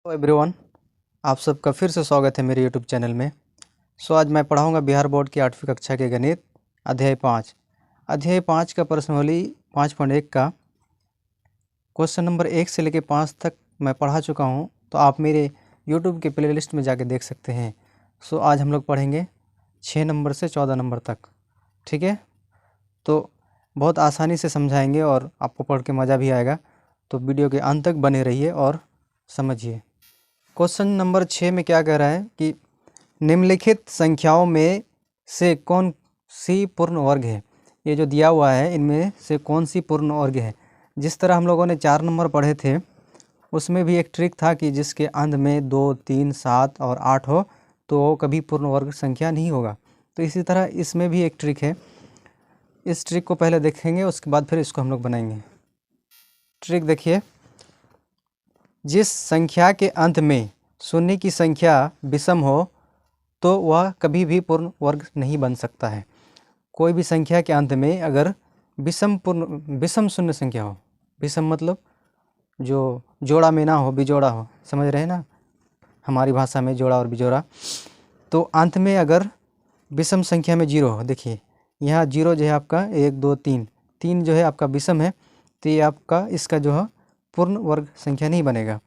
Hello everyone, आप सबका फिर से स्वागत है मेरे यूट्यूब चैनल में। आज मैं पढ़ाऊंगा बिहार बोर्ड की 8वीं कक्षा के गणित अध्याय 5 का प्रश्नावली 5.1 का क्वेश्चन नंबर 1 से लेकर 5 तक मैं पढ़ा चुका हूं। तो आप मेरे यूट्यूब के प्लेलिस्ट में जाके देख सकते हैं। आज हम लोग पढ़ेंगे 6 नंबर से 14 नंबर तक। ठीक है, तो बहुत आसानी से समझाएंगे और आपको पढ़ के मज़ा भी आएगा। तो वीडियो के अंत तक बने रहिए और समझिए। क्वेश्चन नंबर 6 में क्या कह रहा है कि निम्नलिखित संख्याओं में से कौन सी पूर्ण वर्ग है। ये जो दिया हुआ है इनमें से कौन सी पूर्ण वर्ग है। जिस तरह हम लोगों ने 4 नंबर पढ़े थे उसमें भी एक ट्रिक था कि जिसके अंत में 2, 3, 7 और 8 हो तो वो कभी पूर्ण वर्ग संख्या नहीं होगा। तो इसी तरह इसमें भी एक ट्रिक है। इस ट्रिक को पहले देखेंगे, उसके बाद फिर इसको हम लोग बनाएंगे। ट्रिक देखिए, जिस संख्या के अंत में शून्य की संख्या विषम हो तो वह कभी भी पूर्ण वर्ग नहीं बन सकता है। कोई भी संख्या के अंत में अगर विषम शून्य संख्या हो, विषम मतलब जो जोड़ा में ना हो, बिजोड़ा हो, समझ रहे हैं ना, हमारी भाषा में जोड़ा और बिजोड़ा। तो अंत में अगर विषम संख्या में 0 हो, देखिए यहाँ 0 जो है आपका 1, 2, 3 जो है आपका विषम है, तो ये आपका इसका जो है पूर्ण वर्ग संख्या नहीं बनेगा।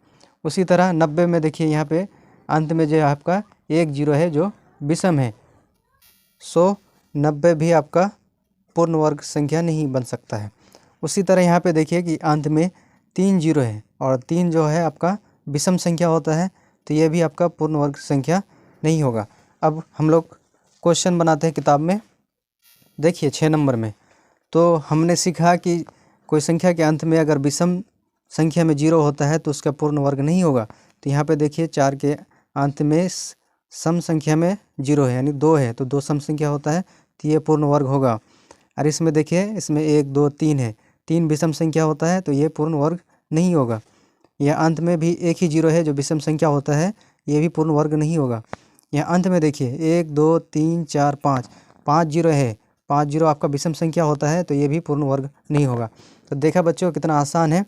उसी तरह 90 में देखिए यहाँ पे अंत में जो है आपका 1, 0 है जो विषम है, 90 भी आपका पूर्ण वर्ग संख्या नहीं बन सकता है। उसी तरह यहाँ पे देखिए कि अंत में 3 0 है और 3 जो है आपका विषम संख्या होता है, तो ये भी आपका पूर्ण वर्ग संख्या नहीं होगा। अब हम लोग क्वेश्चन बनाते हैं किताब में। देखिए 6 नंबर में तो हमने सीखा कि कोई संख्या के अंत में अगर विषम संख्या में 0 होता है तो उसका पूर्ण वर्ग नहीं होगा। तो यहाँ पे देखिए 4 के अंत में सम संख्या में 0 है, यानी 2 है, तो 2 सम संख्या होता है, तो ये पूर्ण वर्ग होगा। और इसमें देखिए इसमें 1, 2, 3 है, 3 विषम संख्या होता है, तो ये पूर्ण वर्ग नहीं होगा। यह अंत में भी 1 ही 0 है जो विषम संख्या होता है, ये भी पूर्ण वर्ग नहीं होगा। यहाँ अंत में देखिए 1, 2, 3, 4, 5 0 है, 5 0 आपका विषम संख्या होता है, तो ये भी पूर्ण वर्ग नहीं होगा। तो देखा बच्चों कितना आसान है।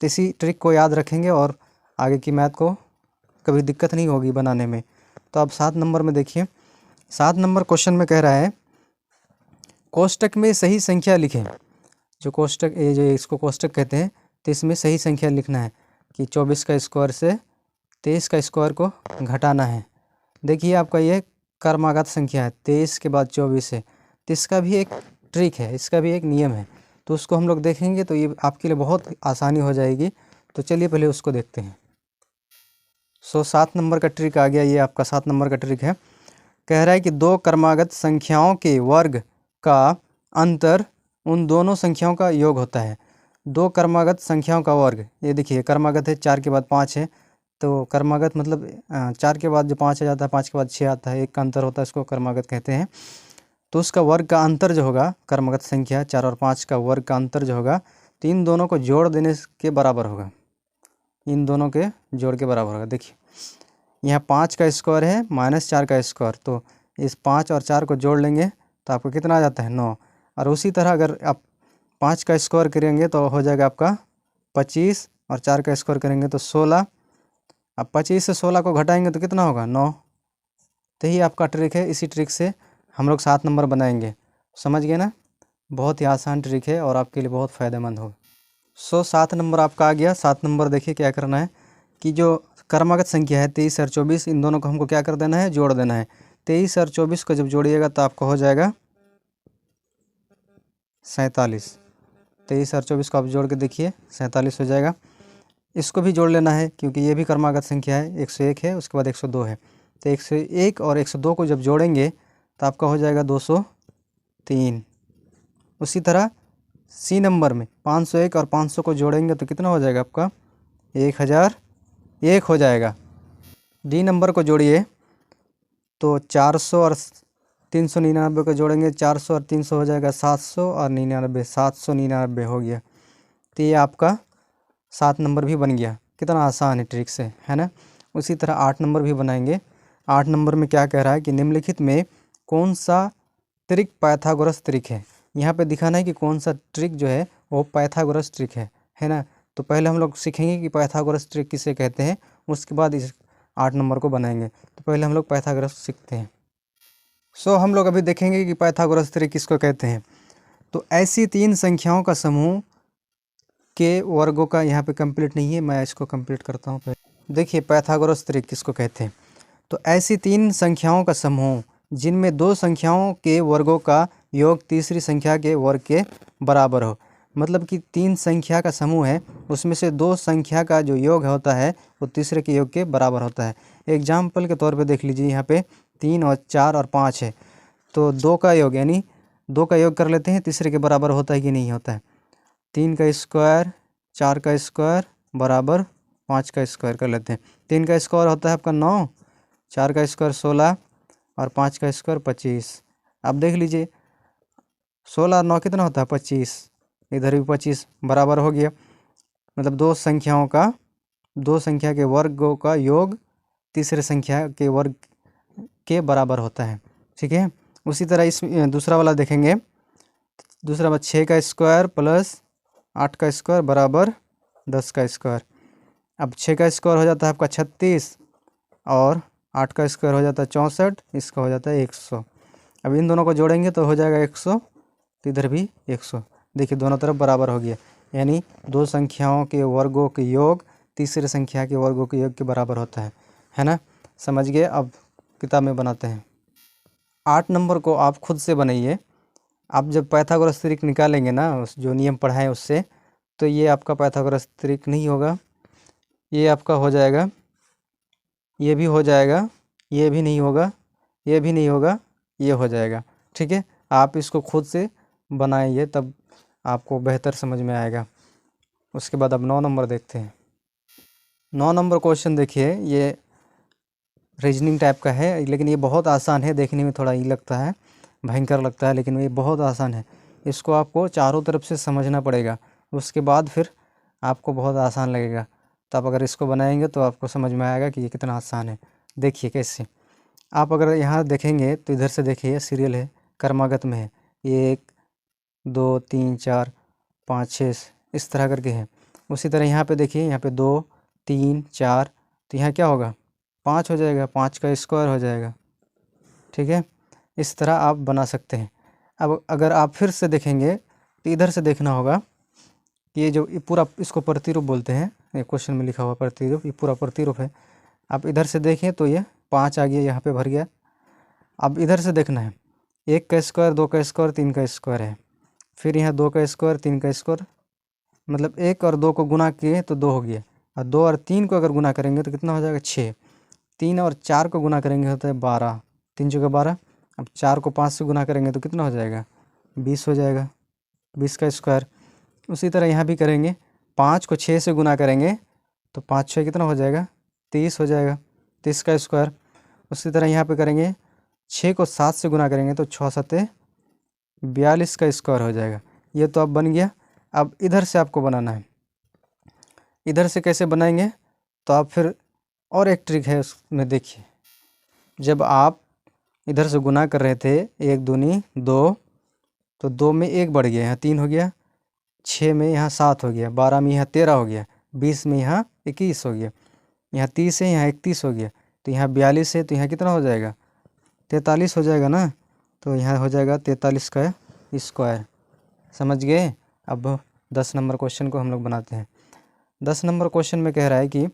तो इसी ट्रिक को याद रखेंगे और आगे की मैथ को कभी दिक्कत नहीं होगी बनाने में। तो अब 7 नंबर में देखिए, 7 नंबर क्वेश्चन में कह रहा है कोष्टक में सही संख्या लिखें। जो कोष्टक, ये जो इसको कोष्टक कहते हैं, तो इसमें सही संख्या लिखना है कि 24 का स्क्वायर से 23 का स्क्वायर को घटाना है। देखिए आपका ये क्रमागत संख्या है, 23 के बाद 24 है, तो इसका भी एक ट्रिक है, इसका भी एक नियम है, तो उसको हम लोग देखेंगे तो ये आपके लिए बहुत आसानी हो जाएगी। तो चलिए पहले उसको देखते हैं। 7 नंबर का ट्रिक आ गया, ये आपका 7 नंबर का ट्रिक है। कह रहा है कि 2 क्रमागत संख्याओं के वर्ग का अंतर उन दोनों संख्याओं का योग होता है। 2 क्रमागत संख्याओं का वर्ग, ये देखिए क्रमागत है, 4 के बाद 5 है, तो क्रमागत मतलब 4 के बाद जो 5 आ जाता है, 5 के बाद 6 आता है, एक का अंतर होता है, इसको क्रमागत कहते हैं। तो उसका वर्ग का अंतर जो होगा, क्रमागत संख्या 4 और 5 का वर्ग का अंतर जो होगा, तो इन दोनों को जोड़ देने के बराबर होगा, इन दोनों के जोड़ के बराबर होगा। देखिए यहाँ 5 का स्क्वायर है माइनस 4 का स्क्वायर, तो इस 5 और 4 को जोड़ लेंगे तो आपको कितना आ जाता है 9। और उसी तरह अगर आप 5 का स्क्वायर करेंगे तो हो जाएगा आपका 25, और 4 का स्क्वायर करेंगे तो 16। अब 25 से 16 को घटाएंगे तो कितना होगा 9। तो यही आपका ट्रिक है, इसी ट्रिक से हम लोग 7 नंबर बनाएंगे। समझ गए ना, बहुत ही आसान ट्रिक है और आपके लिए बहुत फ़ायदेमंद होगा। 7 नंबर आपका आ गया। 7 नंबर देखिए क्या करना है कि जो क्रमागत संख्या है 23 और 24, इन दोनों को हमको क्या कर देना है, जोड़ देना है। 23 और 24 को जब जोड़िएगा तो आपको हो जाएगा 47। 23 और 24 को आप जोड़ के देखिए 47 हो जाएगा। इसको भी जोड़ लेना है क्योंकि ये भी क्रमागत संख्या है, 101 है, उसके बाद 102 है, तो 101 और 102 को जब जोड़ेंगे तो आपका हो जाएगा 203। उसी तरह सी नंबर में 501 और 500 को जोड़ेंगे तो कितना हो जाएगा आपका 1001 हो जाएगा। डी नंबर को जोड़िए तो 400 और 399 को जोड़ेंगे, 400 और 300 हो जाएगा 700 और 99, 799 हो गया। तो ये आपका 7 नंबर भी बन गया। कितना आसान है ट्रिक से, है ना। उसी तरह 8 नंबर भी बनाएंगे। 8 नंबर में क्या कह रहा है कि निम्नलिखित में कौन सा ट्रिक पाइथागोरस ट्रिक है। यहाँ पे दिखाना है कि कौन सा ट्रिक जो है वो पाइथागोरस ट्रिक है ना। तो पहले हम लोग सीखेंगे कि पाइथागोरस ट्रिक किसे कहते हैं, उसके बाद इस 8 नंबर को बनाएंगे। तो पहले हम लोग पाइथागोरस सीखते हैं। सो हम लोग अभी देखेंगे कि पाइथागोरस थ्योरम किसको कहते हैं। तो ऐसी 3 संख्याओं का समूह के वर्गों का यहाँ पे कंप्लीट नहीं है, मैं इसको कंप्लीट करता हूँ। देखिए पाइथागोरस थ्योरम किसको कहते हैं। तो ऐसी 3 संख्याओं का समूह जिनमें 2 संख्याओं के वर्गों का योग तीसरी संख्या के वर्ग के बराबर हो। मतलब कि 3 संख्या का समूह है, उसमें से 2 संख्या का जो योग होता है वो तीसरे के योग के बराबर होता है। एग्जाम्पल के तौर पे देख लीजिए, यहाँ पे 3 और 4 और 5 है, तो 2 का योग यानी 2 का योग कर लेते हैं, तीसरे के बराबर होता है कि नहीं होता है। 3 का स्क्वायर 4 का स्क्वायर बराबर 5 का स्क्वायर कर लेते हैं। 3 का स्क्वायर होता है आपका 9, 4 का स्क्वायर 16 और 5 का स्क्वायर 25। अब देख लीजिए 16 और 9 कितना होता है 25, इधर भी 25 बराबर हो गया। मतलब 2 संख्या के वर्गों का योग तीसरे संख्या के वर्ग के बराबर होता है। ठीक है, उसी तरह इस दूसरा वाला देखेंगे। दूसरा बात 6 का स्क्वायर प्लस 8 का स्क्वायर बराबर 10 का स्क्वायर। अब 6 का स्क्वायर हो जाता है आपका 36 और 8 का स्क्वायर हो जाता है 64, इसका हो जाता है 100। अब इन दोनों को जोड़ेंगे तो हो जाएगा 100, तो इधर भी 100। देखिए दोनों तरफ बराबर हो गया, यानी 2 संख्याओं के वर्गों के योग तीसरे संख्या के वर्गों के योग के बराबर होता है ना। समझ गए। अब किताब में बनाते हैं। 8 नंबर को आप खुद से बनाइए। आप जब पाइथागोरस थ्योरम निकालेंगे ना, उस जो नियम पढ़ा है उससे, तो ये आपका पाइथागोरस थ्योरम नहीं होगा, ये आपका हो जाएगा, ये भी हो जाएगा, ये भी नहीं होगा, ये भी नहीं होगा, ये हो जाएगा। ठीक है, आप इसको खुद से बनाइए, तब आपको बेहतर समझ में आएगा। उसके बाद अब 9 नंबर देखते हैं। 9 नंबर क्वेश्चन देखिए, ये रीजनिंग टाइप का है, लेकिन ये बहुत आसान है। देखने में थोड़ा ये लगता है, भयंकर लगता है, लेकिन ये बहुत आसान है। इसको आपको चारों तरफ से समझना पड़ेगा, उसके बाद फिर आपको बहुत आसान लगेगा। तो आप अगर इसको बनाएंगे तो आपको समझ में आएगा कि ये कितना आसान है। देखिए कैसे, आप अगर यहाँ देखेंगे तो इधर से देखिए सीरियल है, क्रमागत में है, 1 2 3 4 5 6 इस तरह करके है। उसी तरह यहाँ पे देखिए, यहाँ पे 2 3 4, तो यहाँ क्या होगा 5 हो जाएगा, 5 का स्क्वायर हो जाएगा। ठीक है, इस तरह आप बना सकते हैं। अब अगर आप फिर से देखेंगे तो इधर से देखना होगा कि ये जो ये पूरा, इसको प्रतिरूप बोलते हैं, ये क्वेश्चन में लिखा हुआ प्रतिरूप, ये पूरा प्रतिरूप है। आप इधर से देखें तो ये 5 आ गया, यहाँ पे भर गया। अब इधर से देखना है, 1 का स्क्वायर 2 का स्क्वायर 3 का स्क्वायर है, फिर यहाँ 2 का स्क्वायर 3 का स्क्वायर, मतलब 1 और 2 को गुना किए तो 2 हो गया, और 2 और 3 को अगर गुना करेंगे तो कितना हो जाएगा 6। 3 और 4 को गुना करेंगे होता है 12, 3 चौके 12। अब 4 को 5 से गुना करेंगे तो कितना हो जाएगा 20 हो जाएगा, 20 का स्क्वायर। उसी तरह यहाँ भी करेंगे, 5 को 6 से गुना करेंगे तो 5 6 कितना हो जाएगा 30 हो जाएगा, 30 का स्क्वायर। उसी तरह यहाँ पे करेंगे, 6 को 7 से गुना करेंगे तो 6 7 42 का स्क्वायर हो जाएगा। ये तो अब बन गया। अब इधर से आपको बनाना है। इधर से कैसे बनाएंगे, तो आप फिर और एक ट्रिक है उसमें देखिए। जब आप इधर से गुना कर रहे थे 1 दूनी 2, तो 2 में 1 बढ़ गया, यहाँ 3 हो गया, 6 में यहाँ 7 हो गया, 12 में यहाँ 13 हो गया, 20 में यहाँ 21 हो गया, यहाँ 30 है, यहाँ 31 हो गया, तो यहाँ 42 है, तो यहाँ कितना हो जाएगा 43 हो जाएगा ना। तो यहाँ हो जाएगा 43 का स्क्वायर। समझ गए। अब 10 नंबर क्वेश्चन को हम लोग बनाते हैं। 10 नंबर क्वेश्चन में कह रहा है कि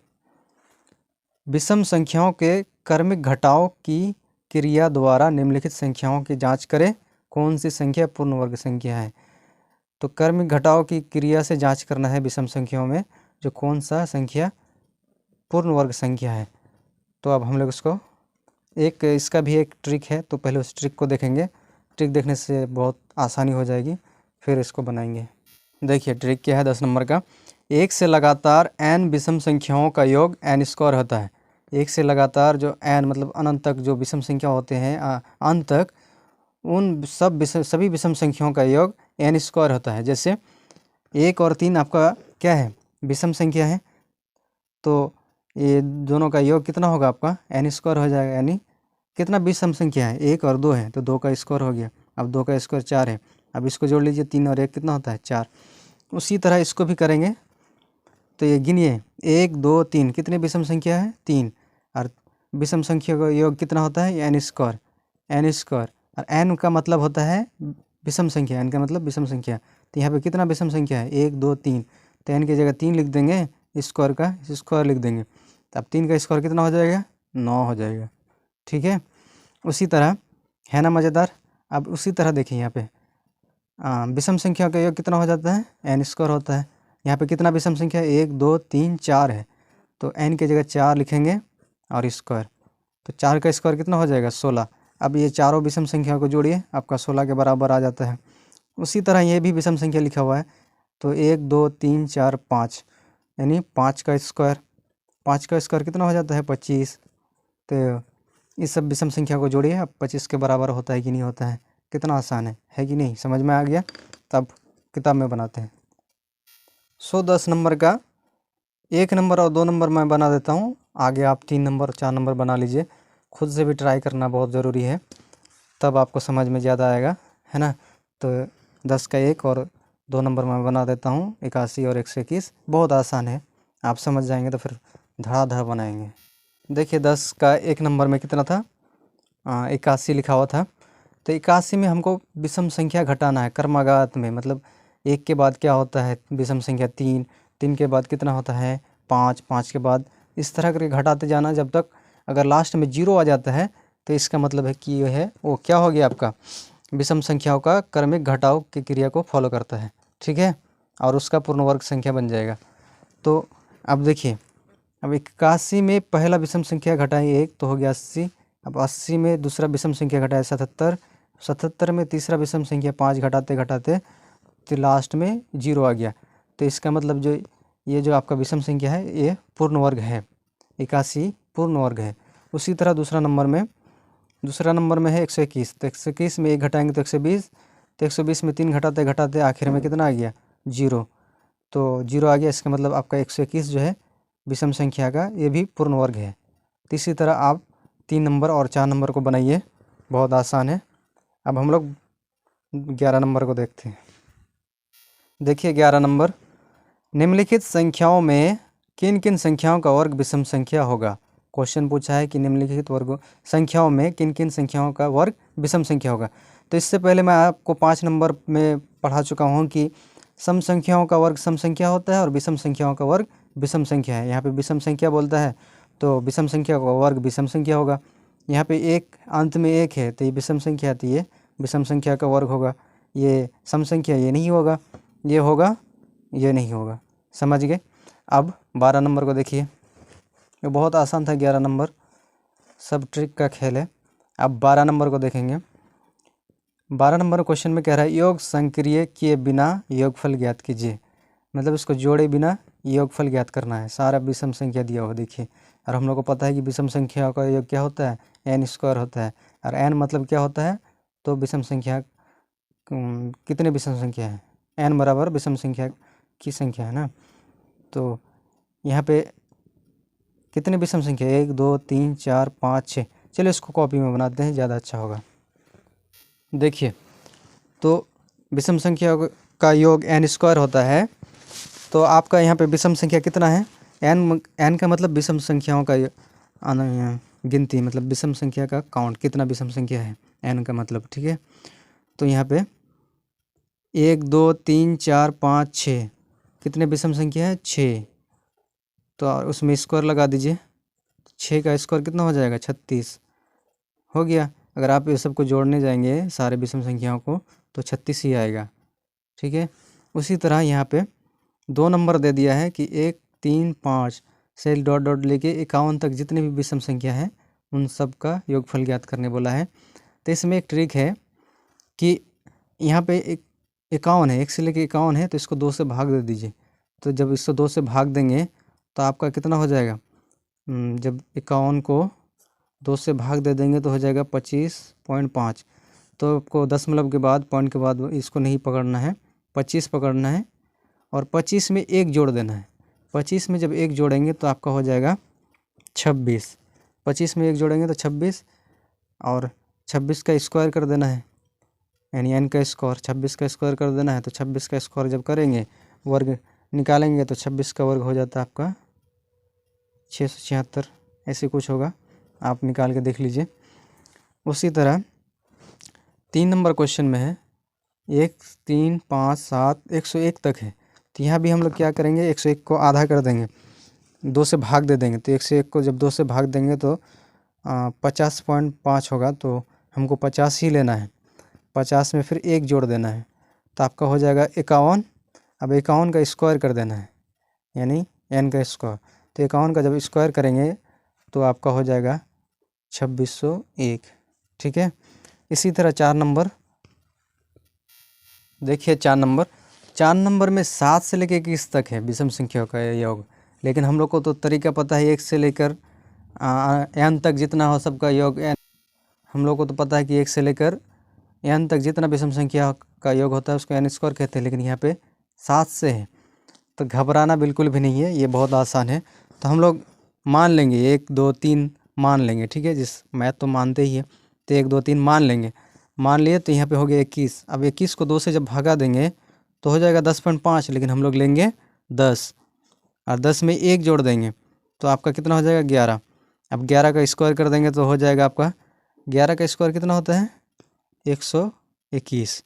विषम संख्याओं के क्रमिक घटाव की क्रिया द्वारा निम्नलिखित संख्याओं की जांच करें, कौन सी संख्या पूर्ण वर्ग संख्या है। तो क्रमिक घटाव की क्रिया से जांच करना है विषम संख्याओं में जो कौन सा संख्या पूर्ण वर्ग संख्या है। तो अब हम लोग इसको इसका भी एक ट्रिक है, तो पहले उस ट्रिक को देखेंगे। ट्रिक देखने से बहुत आसानी हो जाएगी, फिर इसको बनाएंगे। देखिए ट्रिक क्या है 10 नंबर का। 1 से लगातार n विषम संख्याओं का योग n स्क्वायर होता है। 1 से लगातार जो n मतलब अनंत तक जो विषम संख्या होते हैं अंत तक, उन सभी विषम संख्याओं का योग n स्क्वायर होता है। जैसे 1 और 3 आपका क्या है विषम संख्या है, तो ये दोनों का योग कितना होगा आपका n स्क्वायर हो जाएगा। यानी कितना विषम संख्या है 1 और 2 है, तो 2 का स्क्वायर हो गया। अब 2 का स्क्वायर 4 है, अब इसको जोड़ लीजिए, 3 और 1 कितना होता है 4। उसी तरह इसको भी करेंगे। तो ये गिनिए 1 2 3 कितने विषम संख्या है 3। और विषम संख्या का योग कितना होता है एन स्क्वायर। और एन का मतलब होता है विषम संख्या, एन का मतलब विषम संख्या। तो यहाँ पे कितना विषम संख्या है 1 2 3। तो एन की जगह 3 लिख देंगे, स्क्वायर का स्क्वायर लिख देंगे। तो अब 3 का स्क्वायर कितना हो जाएगा 9 हो जाएगा। ठीक है, उसी तरह है ना मज़ेदार। अब उसी तरह देखिए यहाँ पे विषम संख्या का योग कितना हो जाता है एन स्क्वायर होता है। यहाँ पे कितना विषम संख्या है 1 2 3 4 है। तो एन की जगह 4 लिखेंगे और स्क्वायर। तो 4 का स्क्वायर कितना हो जाएगा 16। अब ये चारों विषम संख्या को जोड़िए, आपका 16 के बराबर आ जाता है। उसी तरह ये भी विषम संख्या लिखा हुआ है। तो 1 2 3 4 5 यानी 5 का स्क्वायर। 5 का स्क्वायर कितना हो जाता है 25। तो इस सब विषम संख्या को जोड़िए, अब 25 के बराबर होता है कि नहीं होता है। कितना आसान है कि नहीं, समझ में आ गया। तब किताब में बनाते हैं। 10 नंबर का 1 नंबर और 2 नंबर मैं बना देता हूँ, आगे आप 3 नंबर 4 नंबर बना लीजिए। खुद से भी ट्राई करना बहुत ज़रूरी है, तब आपको समझ में ज़्यादा आएगा, है ना। तो 10 का 1 और 2 नंबर मैं बना देता हूँ 81 और 121। बहुत आसान है, आप समझ जाएंगे तो फिर धड़ाधड़ बनाएंगे। देखिए 10 का 1 नंबर में कितना था 81 लिखा हुआ था। तो 81 में हमको विषम संख्या घटाना है क्रमागत में, मतलब 1 के बाद क्या होता है विषम संख्या 3, 3 के बाद कितना होता है 5, 5 के बाद इस तरह करके घटाते जाना, जब तक अगर लास्ट में 0 आ जाता है तो इसका मतलब है कि ये है वो क्या हो गया आपका विषम संख्याओं का क्रमिक घटाव की क्रिया को फॉलो करता है। ठीक है, और उसका पूर्ण वर्ग संख्या बन जाएगा। तो अब देखिए, अब 81 में पहला विषम संख्या घटाई 1 तो हो गया 80। अब 80 में दूसरा विषम संख्या घटाया 77। 77 में तीसरा विषम संख्या 5 घटाते घटाते तो लास्ट में 0 आ गया। तो इसका मतलब जो ये जो आपका विषम संख्या है ये पूर्ण वर्ग है, 81 पूर्ण वर्ग है। उसी तरह दूसरा नंबर में है 121। तो 121 में 1 घटाएंगे तो 120। तो 120 में 3 घटाते घटाते आखिर में कितना आ गया 0। तो 0 आ गया, इसका मतलब आपका 121 जो है विषम संख्या का ये भी पूर्ण वर्ग है। तो इसी तरह आप 3 नंबर और 4 नंबर को बनाइए, बहुत आसान है। अब हम लोग 11 नंबर को देखते हैं। देखिए 11 नंबर, निम्नलिखित संख्याओं में किन किन संख्याओं का वर्ग विषम संख्या होगा। क्वेश्चन पूछा है कि निम्नलिखित वर्ग संख्याओं में किन किन संख्याओं का वर्ग विषम संख्या होगा। तो इससे पहले मैं आपको 5 नंबर में पढ़ा चुका हूँ कि सम संख्याओं का वर्ग सम संख्या होता है और विषम संख्याओं का वर्ग विषम संख्या है। यहाँ पे विषम संख्या बोलता है तो विषम संख्या का वर्ग विषम संख्या होगा। यहाँ पे एक अंत में 1 है तो ये विषम संख्या है, तो ये विषम संख्या का वर्ग होगा। ये सम संख्या ये नहीं होगा, ये होगा, ये नहीं होगा। समझ गए। अब 12 नंबर को देखिए, ये बहुत आसान था 11 नंबर, सब ट्रिक का खेल है। अब 12 नंबर को देखेंगे। 12 नंबर क्वेश्चन में कह रहा है योग संक्रिय किए बिना योगफल ज्ञात कीजिए, मतलब इसको जोड़े बिना योगफल ज्ञात करना है। सारा विषम संख्या दिया हुआ देखिए, और हम लोग को पता है कि विषम संख्या का योग क्या होता है एन स्क्वायर होता है। और एन मतलब क्या होता है, तो विषम संख्या कितने विषम संख्या है एन बराबर विषम संख्या की संख्या है ना। तो यहाँ पे कितने विषम संख्या 1 2 3 4 5 6। चलिए इसको कॉपी में बनाते हैं, ज़्यादा अच्छा होगा। देखिए तो विषम संख्या का योग एन स्क्वायर होता है। तो आपका यहाँ पे विषम संख्या कितना है एन का मतलब विषम संख्याओं का गिनती, मतलब विषम संख्या का काउंट, कितना विषम संख्या है एन का मतलब। ठीक है, तो यहाँ पे 1 2 3 4 5 6 कितने विषम संख्या है 6। तो उसमें स्क्वायर लगा दीजिए, 6 का स्क्वायर कितना हो जाएगा 36 हो गया। अगर आप ये सबको जोड़ने जाएंगे सारे विषम संख्याओं को तो 36 ही आएगा। ठीक है, उसी तरह यहाँ पे 2 नंबर दे दिया है कि 1 3 5 से डॉट डॉट लेके 51 तक जितने भी विषम संख्या है उन सब का योगफल ज्ञात करने बोला है। तो इसमें एक ट्रिक है कि यहाँ पे 51 है, 1 से लेके 51 है तो इसको 2 से भाग दे दीजिए। तो जब इसको 2 से भाग देंगे तो आपका कितना हो जाएगा, जब 51 को 2 से भाग दे देंगे तो हो जाएगा 25.5। तो आपको दशमलव के बाद पॉइंट के बाद इसको नहीं पकड़ना है, 25 पकड़ना है और 25 में 1 जोड़ देना है। 25 में जब 1 जोड़ेंगे तो आपका हो जाएगा 26। 25 में 1 जोड़ेंगे तो 26 और 26 का स्क्वायर कर देना है, यानी एन का स्क्वायर 26 का स्क्वायर कर देना है। तो 26 का स्क्वायर जब करेंगे वर्ग निकालेंगे तो 26 का वर्ग हो जाता है आपका 676, ऐसे कुछ होगा, आप निकाल के देख लीजिए। उसी तरह 3 नंबर क्वेश्चन में है 1, 3, 5, 7, 101 तक है। तो यहाँ भी हम लोग क्या करेंगे, 101 को आधा कर देंगे, 2 से भाग दे देंगे। तो 101 को जब 2 से भाग देंगे तो 50.5 होगा, तो हमको 50 ही लेना है। 50 में फिर 1 जोड़ देना है, तो आपका हो जाएगा 51। अब 51 का स्क्वायर कर देना है, यानी n का स्क्वायर। तो 51 का जब स्क्वायर करेंगे तो आपका हो जाएगा 2601। ठीक है। इसी तरह 4 नंबर देखिए, 4 नंबर में 7 से लेकर 21 तक है विषम संख्याओं का योग। लेकिन हम लोग को तो तरीका पता है, 1 से लेकर n तक जितना हो सबका योग n। हम लोग को तो पता है कि 1 से लेकर n तक जितना विषम संख्या का योग होता है उसको n स्क्वायर कहते हैं। लेकिन यहाँ पे 7 से है, तो घबराना बिल्कुल भी नहीं है, ये बहुत आसान है। तो हम लोग मान लेंगे 1, 2, 3 मान लेंगे। ठीक है, जिस मैथ तो मानते ही है, तो 1, 2, 3 मान लेंगे। मान लिए तो यहाँ पे हो गया 21। अब 21 को 2 से जब भागा देंगे तो हो जाएगा 10.5, लेकिन हम लोग लेंगे 10 और 10 में 1 जोड़ देंगे तो आपका कितना हो जाएगा 11। अब 11 का स्क्वायर कर देंगे तो हो जाएगा आपका 11 का स्क्वायर कितना होता है 121।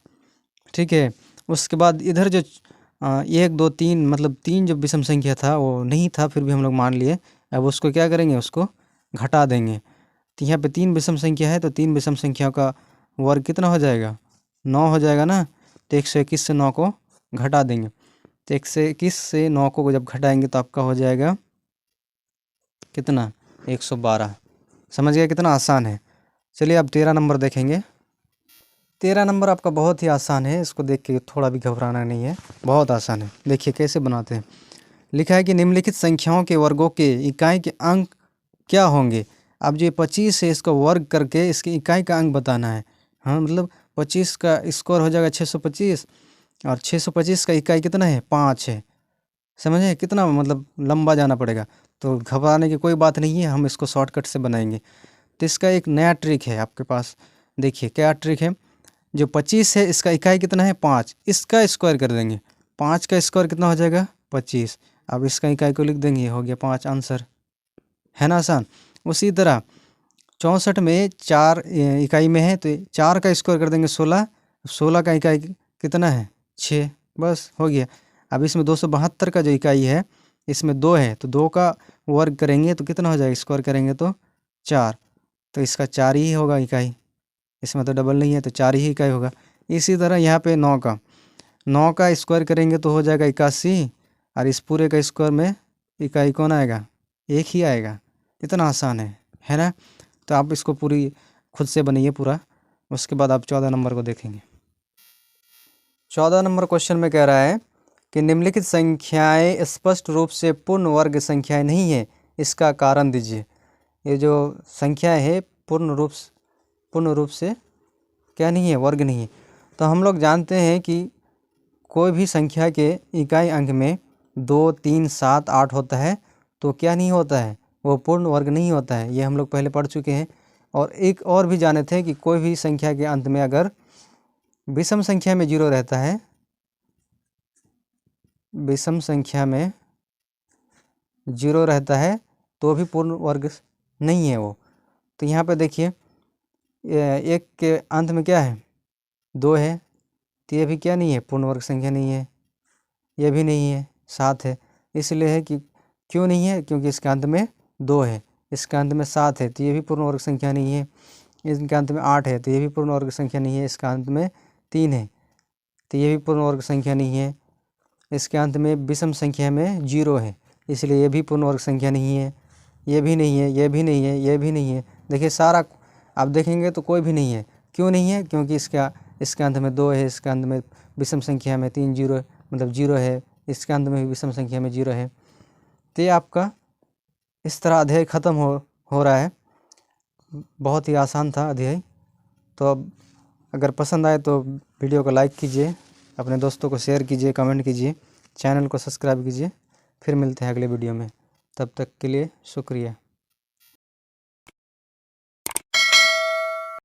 ठीक है। उसके बाद इधर जो 1, 2, 3 मतलब 3 जो विषम संख्या था वो नहीं था, फिर भी हम लोग मान लिए। अब उसको क्या करेंगे, उसको घटा देंगे। तो यहाँ पे 3 विषम संख्या है, तो 3 विषम संख्याओं का वर्ग कितना हो जाएगा 9 हो जाएगा ना। तो 121 से 9 को घटा देंगे। तो 121 से 9 को जब घटाएंगे तो आपका हो जाएगा कितना 112। समझ गया कितना आसान है। चलिए अब 13 नंबर देखेंगे। 13 नंबर आपका बहुत ही आसान है, इसको देख के थोड़ा भी घबराना नहीं है, बहुत आसान है। देखिए कैसे बनाते हैं। लिखा है कि निम्नलिखित संख्याओं के वर्गों के इकाई के अंक क्या होंगे। अब जो 25 है इसका वर्ग करके इसकी इकाई का अंक बताना है। हाँ, मतलब 25 का स्क्वायर हो जाएगा 625 और 625 का इकाई कितना है 5 है। समझे कितना मतलब लंबा जाना पड़ेगा। तो घबराने की कोई बात नहीं है, हम इसको शॉर्टकट से बनाएंगे। तो इसका एक नया ट्रिक है आपके पास। देखिए क्या ट्रिक है। जो 25 है इसका इकाई कितना है 5, इसका स्क्वायर कर देंगे। 5 का स्क्वायर कितना हो जाएगा 25। अब इसका इकाई को लिख देंगे, हो गया 5 आंसर, है ना आसान। उसी तरह 64 में 4 इकाई में है, तो 4 का स्क्वायर कर देंगे 16। 16 का इकाई कितना है 6, बस हो गया। अब इसमें 272 का जो इकाई है इसमें 2 है, तो 2 का वर्ग करेंगे तो कितना हो जाएगा, स्क्वायर करेंगे तो 4, तो इसका 4 ही होगा इकाई, इसमें तो डबल नहीं है तो 4 ही इकाई होगा। इसी तरह यहाँ पे 9 का स्क्वायर करेंगे तो हो जाएगा 81 और इस पूरे का स्क्वायर में इकाई कौन आएगा, 1 ही आएगा। इतना आसान है ना। तो आप इसको पूरी खुद से बनाइए पूरा। उसके बाद आप 14 नंबर को देखेंगे। 14 नंबर क्वेश्चन में कह रहा है कि निम्नलिखित संख्याएं स्पष्ट रूप से पूर्ण वर्ग संख्याएं नहीं है, इसका कारण दीजिए। ये जो संख्याएं है पूर्ण रूप से क्या नहीं है, वर्ग नहीं है। तो हम लोग जानते हैं कि कोई भी संख्या के इकाई अंक में 2, 3, 7, 8 होता है, तो क्या नहीं होता है, वो पूर्ण वर्ग नहीं होता है। ये हम लोग पहले पढ़ चुके हैं। और एक और भी जाने थे कि कोई भी संख्या के अंत में अगर विषम संख्या में 0 रहता है, विषम संख्या में 0 रहता है तो भी पूर्ण वर्ग नहीं है वो। तो यहाँ पे देखिए 1 के अंत में क्या है 2 है, तो ये भी क्या नहीं है, पूर्ण वर्ग संख्या नहीं है। ये भी नहीं है, 7 है। इसलिए है कि क्यों नहीं है, क्योंकि इसके अंत में 2 है, इसके अंत में 7 है, तो ये भी पूर्ण वर्ग संख्या नहीं है। इसके अंत में 8 है, तो ये भी पूर्ण वर्ग संख्या नहीं है। इसके अंत में 3 है, तो ये भी पूर्ण वर्ग संख्या नहीं है। इसके अंत में विषम संख्या में 0 है, इसलिए ये भी पूर्ण वर्ग संख्या नहीं है। ये भी नहीं है, ये भी नहीं है, ये भी नहीं है। देखिए सारा आप देखेंगे तो कोई भी नहीं है। क्यों नहीं है, क्योंकि इसके अंत में 2 है, इसके अंत में विषम संख्या में 3 0 मतलब 0 है, इसके अंत में भी विषम संख्या में 0 है। तो ये आपका इस तरह अध्याय ख़त्म हो रहा है। बहुत ही आसान था अध्याय। तो अब अगर पसंद आए तो वीडियो को लाइक कीजिए, अपने दोस्तों को शेयर कीजिए, कमेंट कीजिए, चैनल को सब्सक्राइब कीजिए। फिर मिलते हैं अगले वीडियो में, तब तक के लिए शुक्रिया।